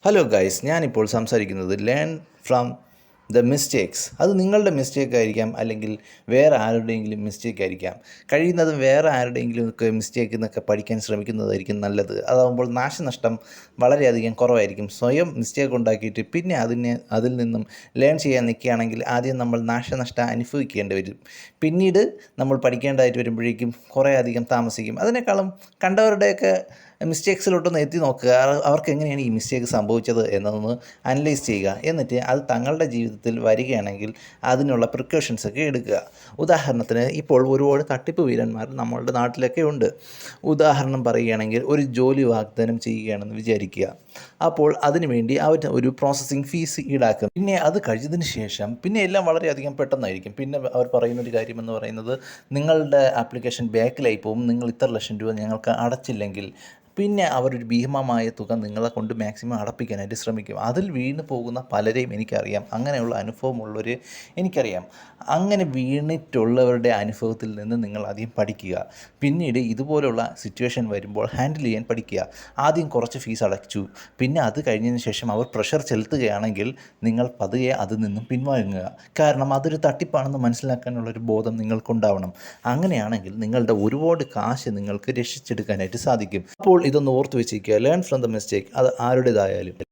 Hello guys, ഞാനിപ്പോൾ സംസാരിക്കുന്നത് learn from the mistakes. അത് നിങ്ങളുടെ മിസ്റ്റേക്ക് ആയിരിക്കാം, അല്ലെങ്കിൽ വേറെ ആരുടെയെങ്കിലും മിസ്റ്റേക്ക് ആയിരിക്കാം. കഴിയുന്നതും വേറെ ആരുടെയെങ്കിലും ഒക്കെ മിസ്റ്റേക്കിൽ നിന്നൊക്കെ പഠിക്കാൻ ശ്രമിക്കുന്നതായിരിക്കും നല്ലത്. അതാകുമ്പോൾ നാശനഷ്ടം വളരെയധികം കുറവായിരിക്കും. സ്വയം മിസ്റ്റേക്ക് ഉണ്ടാക്കിയിട്ട് പിന്നെ അതിൽ നിന്നും ലേൺ ചെയ്യാൻ നിൽക്കുകയാണെങ്കിൽ ആദ്യം നമ്മൾ നാശനഷ്ടം അനുഭവിക്കേണ്ടി വരും. പിന്നീട് നമ്മൾ പഠിക്കേണ്ടതായിട്ട് വരുമ്പോഴേക്കും കുറേ അധികം താമസിക്കും. അതിനേക്കാളും കണ്ടവരുടെയൊക്കെ മിസ്റ്റേക്സിലോട്ടൊന്ന് എത്തി നോക്കുക. അവർക്ക് എങ്ങനെയാണ് ഈ മിസ്റ്റേക്ക് സംഭവിച്ചത് എന്നതൊന്ന് അനലൈസ് ചെയ്യുക. എന്നിട്ട് അത് തങ്ങളുടെ ജീവിതത്തിൽ വരികയാണെങ്കിൽ അതിനുള്ള പ്രിക്കോഷൻസൊക്കെ എടുക്കുക. ഉദാഹരണത്തിന് ഇപ്പോൾ ഒരുപാട് തട്ടിപ്പ് വീരന്മാർ നമ്മളുടെ നാട്ടിലൊക്കെ ഉണ്ട്. ഉദാഹരണം പറയുകയാണെങ്കിൽ ഒരു ജോലി വാഗ്ദാനം ചെയ്യുകയാണെന്ന് വിചാരിക്കുക. അപ്പോൾ അതിനുവേണ്ടി അവർ ഒരു പ്രോസസ്സിങ് ഫീസ് ഈടാക്കും. പിന്നെ അത് കഴിഞ്ഞതിന് ശേഷം പിന്നെ എല്ലാം വളരെയധികം പെട്ടെന്നായിരിക്കും. പിന്നെ അവർ പറയുന്നൊരു കാര്യമെന്ന് പറയുന്നത്, നിങ്ങളുടെ ആപ്ലിക്കേഷൻ ബാക്കിലായി പോകും, നിങ്ങൾ ഇത്ര ലക്ഷം രൂപ ഞങ്ങൾക്ക് അടച്ചില്ലെങ്കിൽ. പിന്നെ അവരൊരു ഭീമമായ തുക നിങ്ങളെ കൊണ്ട് മാക്സിമം അടപ്പിക്കാനായിട്ട് ശ്രമിക്കും. അതിൽ വീണ് പോകുന്ന പലരെയും എനിക്കറിയാം. അങ്ങനെയുള്ള അനുഭവമുള്ളവർ എനിക്കറിയാം. അങ്ങനെ വീണിട്ടുള്ളവരുടെ അനുഭവത്തിൽ നിന്ന് നിങ്ങൾ ആദ്യം പഠിക്കുക. പിന്നീട് ഇതുപോലുള്ള സിറ്റുവേഷൻ വരുമ്പോൾ ഹാൻഡിൽ ചെയ്യാൻ പഠിക്കുക. ആദ്യം കുറച്ച് ഫീസ് അടച്ചു, പിന്നെ അത് കഴിഞ്ഞതിന് ശേഷം അവർ പ്രഷർ ചെലുത്തുകയാണെങ്കിൽ നിങ്ങൾ പതുക്കെ അതിൽ നിന്നും പിൻവാങ്ങുക. കാരണം അതൊരു തട്ടിപ്പാണെന്ന് മനസ്സിലാക്കാനുള്ളൊരു ബോധം നിങ്ങൾക്കുണ്ടാവണം. അങ്ങനെയാണെങ്കിൽ നിങ്ങളുടെ ഒരുപാട് കാശ് നിങ്ങൾക്ക് രക്ഷിച്ചെടുക്കാനായിട്ട് സാധിക്കും. അപ്പോൾ ഇതൊന്ന് ഓർത്ത് വെച്ചിരിക്കുക. Learn from the mistake. അത് ആരുടേതായാലും.